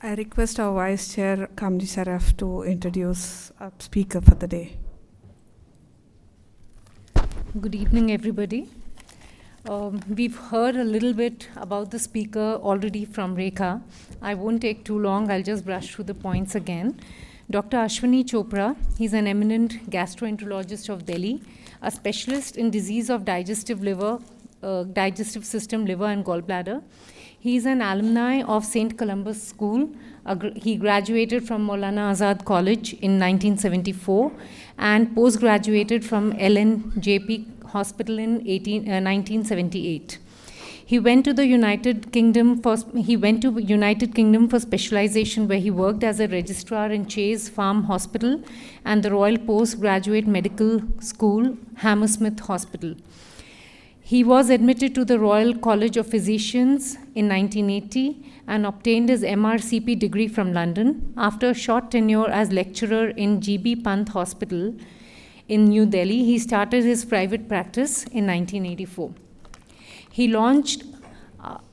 I request our Vice Chair, Kamji Saraf, to introduce our speaker for the day. Good evening, everybody. We've heard a little bit about the speaker already from Rekha. I won't take too long. I'll just brush through the points again. Dr. Ashwani Chopra, he's an eminent gastroenterologist of Delhi, a specialist in disease of digestive system, liver and gallbladder. He's an alumni of St. Columba's School. He graduated from Maulana Azad College in 1974 and postgraduated from LNJP Hospital in 1978. He went to the United Kingdom for specialization, where he worked as a registrar in Chase Farm Hospital and the Royal Postgraduate Medical School, Hammersmith Hospital. He was admitted to the Royal College of Physicians in 1980 and obtained his MRCP degree from London. After a short tenure as lecturer in GB Pant Hospital in New Delhi, he started his private practice in 1984. He launched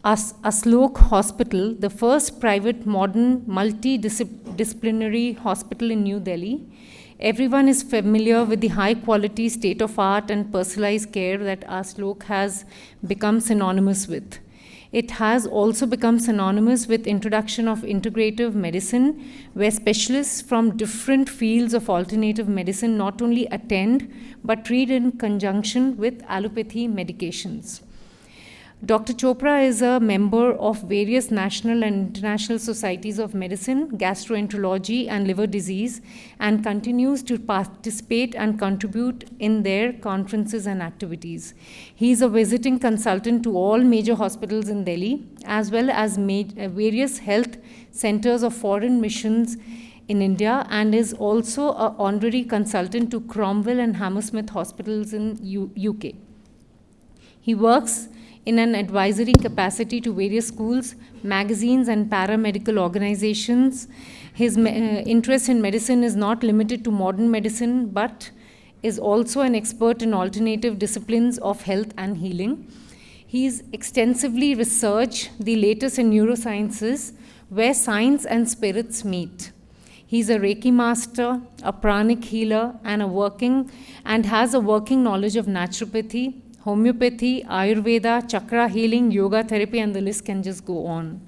Aslok Hospital, the first private modern multidisciplinary hospital in New Delhi. Everyone is familiar with the high-quality, state-of-art and personalized care that Aslok has become synonymous with. It has also become synonymous with introduction of integrative medicine, where specialists from different fields of alternative medicine not only attend, but treat in conjunction with allopathy medications. Dr. Chopra is a member of various national and international societies of medicine, gastroenterology, and liver disease, and continues to participate and contribute in their conferences and activities. He is a visiting consultant to all major hospitals in Delhi, as well as various health centers of foreign missions in India, and is also an honorary consultant to Cromwell and Hammersmith hospitals in UK. He works in an advisory capacity to various schools, magazines, and paramedical organizations. His interest in medicine is not limited to modern medicine, but is also an expert in alternative disciplines of health and healing. He's extensively researched the latest in neurosciences, where science and spirits meet. He's a Reiki master, a pranic healer, and has a working knowledge of naturopathy, homeopathy, Ayurveda, chakra healing, yoga therapy, and the list can just go on.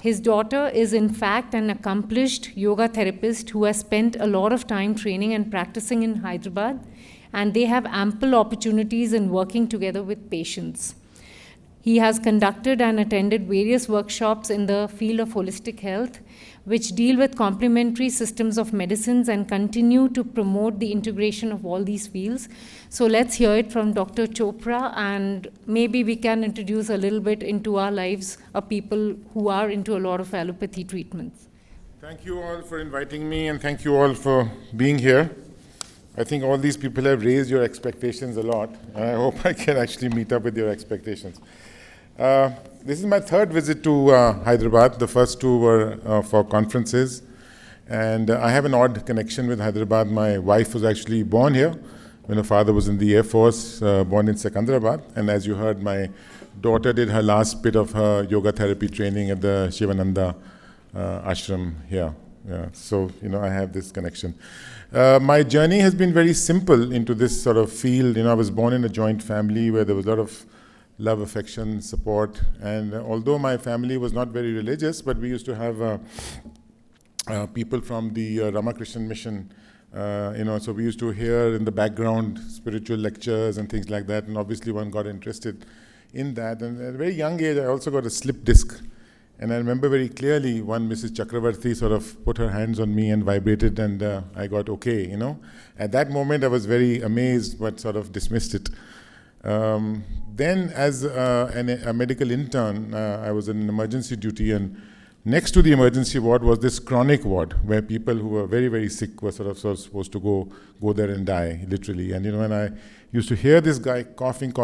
His daughter is in fact an accomplished yoga therapist who has spent a lot of time training and practicing in Hyderabad, and they have ample opportunities in working together with patients. He has conducted and attended various workshops in the field of holistic health, which deal with complementary systems of medicines and continue to promote the integration of all these fields. So let's hear it from Dr. Chopra, and maybe we can introduce a little bit into our lives of people who are into a lot of allopathy treatments. Thank you all for inviting me, and thank you all for being here. I think all these people have raised your expectations a lot, and I hope I can actually meet up with your expectations. This is my third visit to Hyderabad. The first two were for conferences, and I have an odd connection with Hyderabad. My wife was actually born here when her father was in the Air Force, born in Secunderabad, and as you heard, my daughter did her last bit of her yoga therapy training at the Shivananda ashram here. Yeah, so, I have this connection. My journey has been very simple into this sort of field. I was born in a joint family where there was a lot of love, affection, support, and although my family was not very religious, but we used to have people from the Ramakrishnan mission, so we used to hear in the background spiritual lectures and things like that, and obviously one got interested in that. And at a very young age, I also got a slip disc, and I remember very clearly one Mrs. Chakravarti sort of put her hands on me and vibrated, and I got okay, At that moment, I was very amazed, but sort of dismissed it. Then as a medical intern, I was in emergency duty, and next to the emergency ward was this chronic ward where people who were very, very sick were sort of supposed to go there and die, literally. And when I used to hear this guy coughing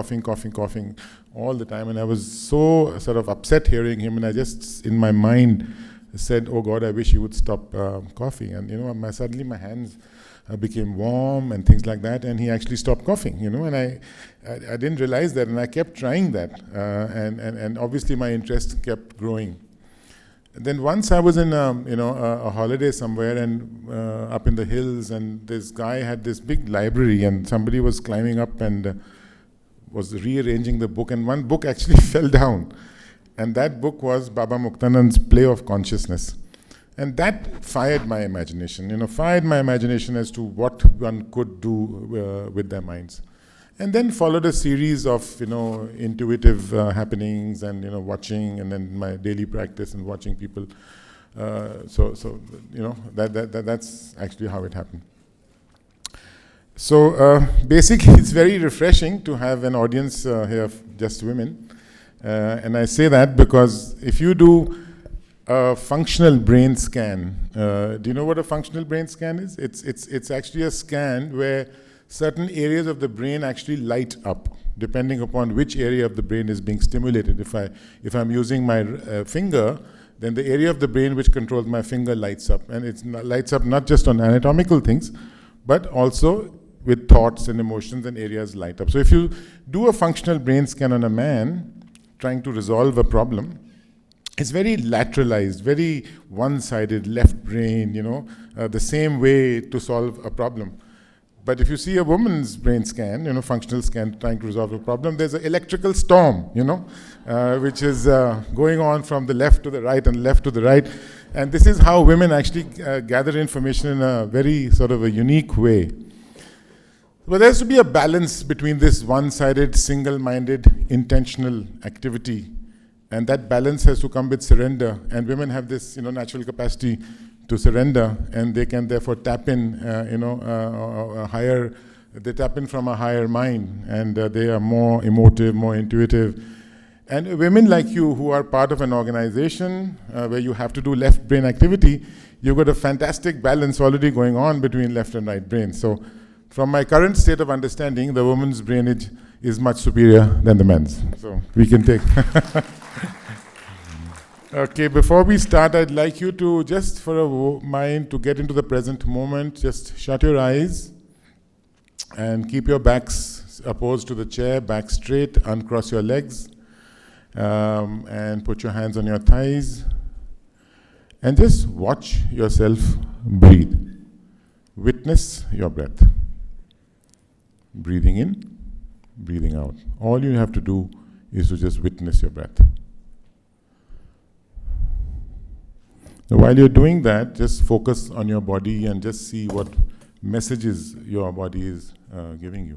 all the time, and I was so sort of upset hearing him, and I just, in my mind, said, oh God, I wish he would stop coughing. And suddenly my hands became warm and things like that, and he actually stopped coughing, and I didn't realize that, and I kept trying that, and obviously my interest kept growing. Then once I was in a holiday somewhere and up in the hills, and this guy had this big library, and somebody was climbing up and was rearranging the book, and one book actually fell down. And that book was Baba Muktanand's Play of Consciousness. And that fired my imagination, as to what one could do with their minds. And then followed a series of, intuitive happenings and, watching, and then my daily practice and watching people. That's actually how it happened. So basically, it's very refreshing to have an audience here of just women. And I say that because if you do a functional brain scan, do you know what a functional brain scan is? It's actually a scan where certain areas of the brain actually light up, depending upon which area of the brain is being stimulated. If I'm using my finger, then the area of the brain which controls my finger lights up. And it lights up not just on anatomical things, but also with thoughts and emotions, and areas light up. So if you do a functional brain scan on a man trying to resolve a problem, it's very lateralized, very one-sided, left brain, the same way to solve a problem. But if you see a woman's brain scan, functional scan trying to resolve a problem, there's an electrical storm, which is going on from the left to the right and left to the right. And this is how women actually gather information in a very sort of a unique way. But there has to be a balance between this one-sided, single-minded, intentional activity. And that balance has to come with surrender. And women have this, natural capacity to surrender, and they can therefore tap in, they tap in from a higher mind, and they are more emotive, more intuitive. And women like you who are part of an organization where you have to do left brain activity, you've got a fantastic balance already going on between left and right brain. So from my current state of understanding, the woman's brainage is much superior than the men's. So we can take. Okay, before we start, I'd like you to, just for a mind to get into the present moment, just shut your eyes and keep your backs opposed to the chair, back straight, uncross your legs, and put your hands on your thighs, and just watch yourself breathe. Witness your breath. Breathing in, breathing out. All you have to do is to just witness your breath. Now, while you're doing that, just focus on your body and just see what messages your body is giving you.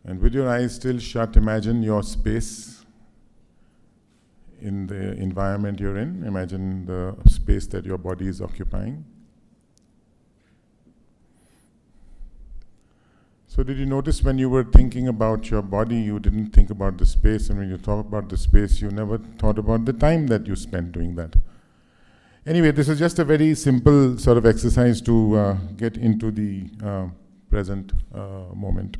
And with your eyes still shut, imagine your space in the environment you're in. Imagine the space that your body is occupying. So did you notice when you were thinking about your body, you didn't think about the space, and when you thought about the space, you never thought about the time that you spent doing that? Anyway, this is just a very simple sort of exercise to get into the present moment.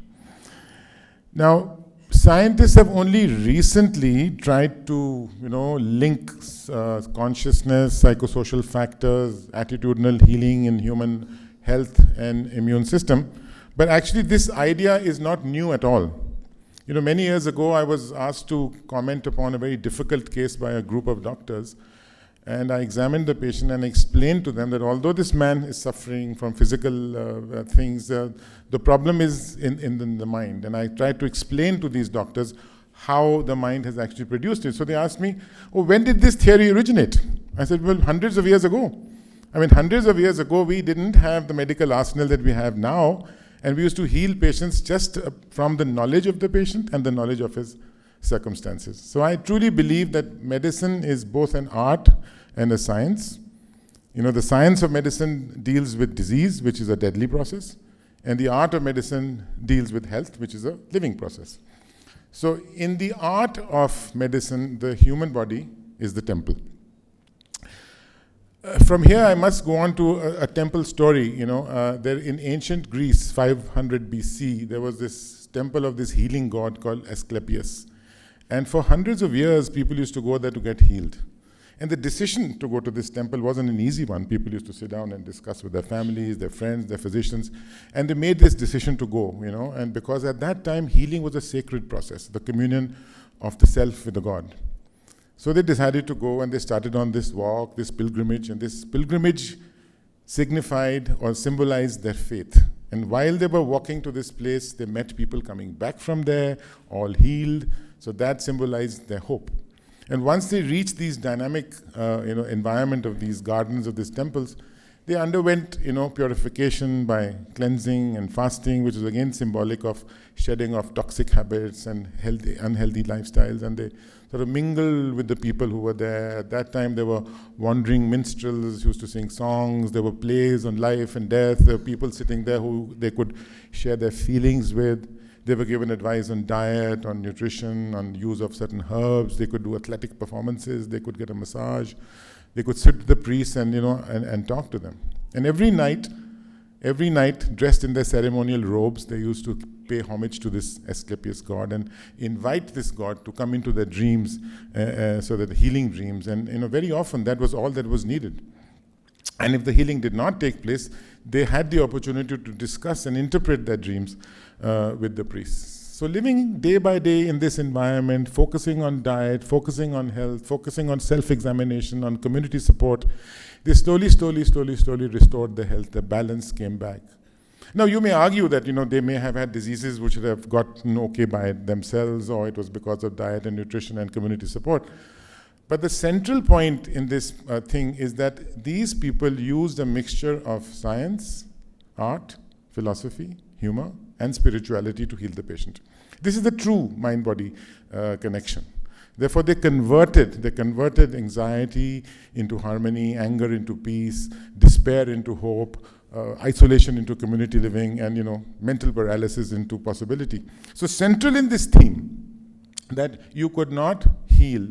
Now, scientists have only recently tried to, link consciousness, psychosocial factors, attitudinal healing in human health and immune system. But actually, this idea is not new at all. Many years ago, I was asked to comment upon a very difficult case by a group of doctors. And I examined the patient and explained to them that although this man is suffering from physical things, the problem is in the mind. And I tried to explain to these doctors how the mind has actually produced it. So they asked me, when did this theory originate? I said, well, hundreds of years ago. Hundreds of years ago, we didn't have the medical arsenal that we have now. And we used to heal patients just from the knowledge of the patient and the knowledge of his circumstances. So I truly believe that medicine is both an art and a science. The science of medicine deals with disease, which is a deadly process, and the art of medicine deals with health, which is a living process. So in the art of medicine, the human body is the temple. From here, I must go on to a temple story. There in ancient Greece, 500 BC, there was this temple of this healing god called Asclepius. And for hundreds of years, people used to go there to get healed. And the decision to go to this temple wasn't an easy one. People used to sit down and discuss with their families, their friends, their physicians. And they made this decision to go, And because at that time, healing was a sacred process, the communion of the self with the God. So they decided to go, and they started on this walk, this pilgrimage, and this pilgrimage signified or symbolized their faith. And while they were walking to this place, they met people coming back from there, all healed. So that symbolized their hope. And once they reached these dynamic, environment of these gardens, of these temples, they underwent, purification by cleansing and fasting, which is again symbolic of shedding of toxic habits and unhealthy lifestyles. And they sort of mingled with the people who were there. At that time, there were wandering minstrels who used to sing songs. There were plays on life and death. There were people sitting there who they could share their feelings with. They were given advice on diet, on nutrition, on use of certain herbs. They could do athletic performances. They could get a massage. They could sit with the priests and talk to them. And every night, dressed in their ceremonial robes, they used to pay homage to this Asclepius god and invite this god to come into their dreams, so that the healing dreams. And very often that was all that was needed. And if the healing did not take place, they had the opportunity to discuss and interpret their dreams with the priests. So living day by day in this environment, focusing on diet, focusing on health, focusing on self-examination, on community support, they slowly restored their health. The balance came back. Now you may argue that they may have had diseases which would have gotten okay by themselves, or it was because of diet and nutrition and community support. But the central point in this thing is that these people used a mixture of science, art, philosophy, humor, and spirituality to heal the patient. This is the true mind-body connection. Therefore, they converted anxiety into harmony, anger into peace, despair into hope, isolation into community living, and mental paralysis into possibility. So central in this theme, that you could not heal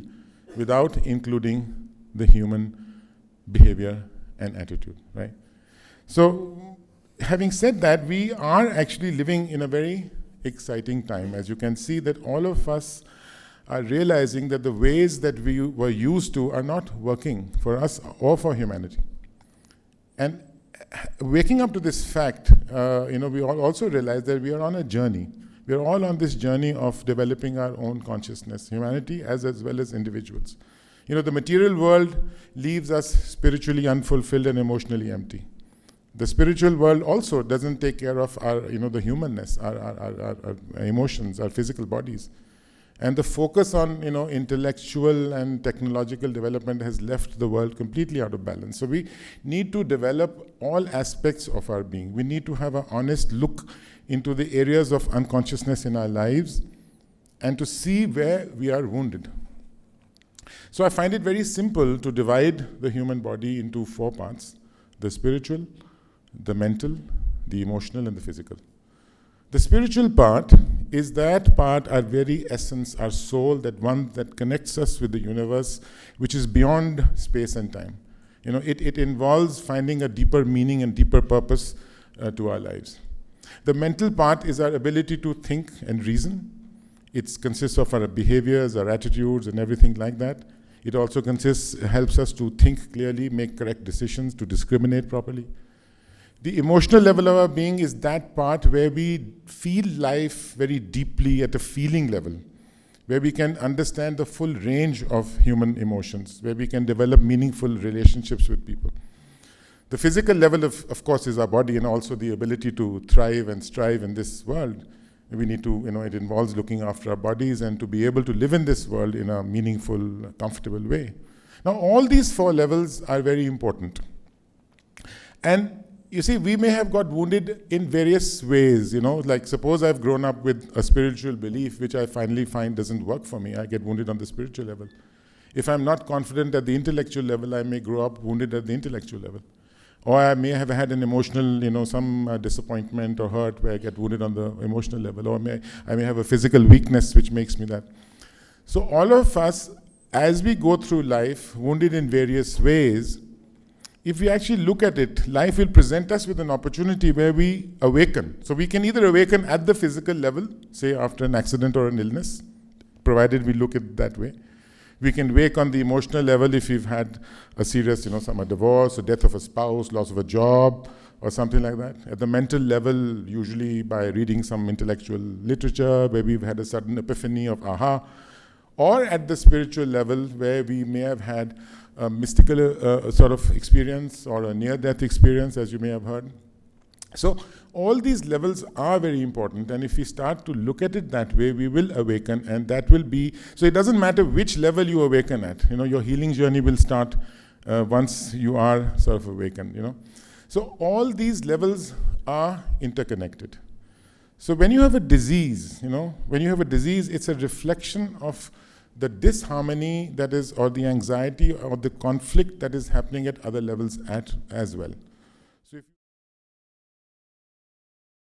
without including the human behavior and attitude, right? So having said that, we are actually living in a very exciting time. As you can see, that all of us are realizing that the ways that we were used to are not working for us or for humanity. And waking up to this fact, we all also realize that we are on a journey. We are all on this journey of developing our own consciousness, humanity as well as individuals. The material world leaves us spiritually unfulfilled and emotionally empty. The spiritual world also doesn't take care of our, the humanness, our emotions, our physical bodies. And the focus on, intellectual and technological development has left the world completely out of balance. So we need to develop all aspects of our being. We need to have an honest look into the areas of unconsciousness in our lives and to see where we are wounded. So I find it very simple to divide the human body into 4 parts: the spiritual, the mental, the emotional, and the physical. The spiritual part is that part, our very essence, our soul, that one that connects us with the universe, which is beyond space and time. It involves finding a deeper meaning and deeper purpose to our lives. The mental part is our ability to think and reason. It consists of our behaviors, our attitudes, and everything like that. It also helps us to think clearly, make correct decisions, to discriminate properly. The emotional level of our being is that part where we feel life very deeply at a feeling level, where we can understand the full range of human emotions, where we can develop meaningful relationships with people. The physical level, of course, is our body, and also the ability to thrive and strive in this world. We need to, it involves looking after our bodies and to be able to live in this world in a meaningful, comfortable way. Now, all these 4 levels are very important. And you see, we may have got wounded in various ways, like suppose I've grown up with a spiritual belief, which I finally find doesn't work for me. I get wounded on the spiritual level. If I'm not confident at the intellectual level, I may grow up wounded at the intellectual level. Or I may have had an emotional, some disappointment or hurt where I get wounded on the emotional level. Or I may have a physical weakness which makes me that. So all of us, as we go through life, wounded in various ways, if we actually look at it, life will present us with an opportunity where we awaken. So we can either awaken at the physical level, say after an accident or an illness, provided we look at it that way. We can wake on the emotional level if we've had a serious, a divorce, a death of a spouse, loss of a job, or something like that. At the mental level, usually by reading some intellectual literature, where we've had a sudden epiphany of aha. or at the spiritual level where we may have had a mystical sort of experience or a near-death experience, as you may have heard. So all these levels are very important, and if we start to look at it that way, we will awaken, and that will be, so it doesn't matter which level you awaken at, your healing journey will start once you are sort of awakened, So all these levels are interconnected. So when you have a disease, it's a reflection of the disharmony that is, or the anxiety or the conflict that is happening at other levels as well.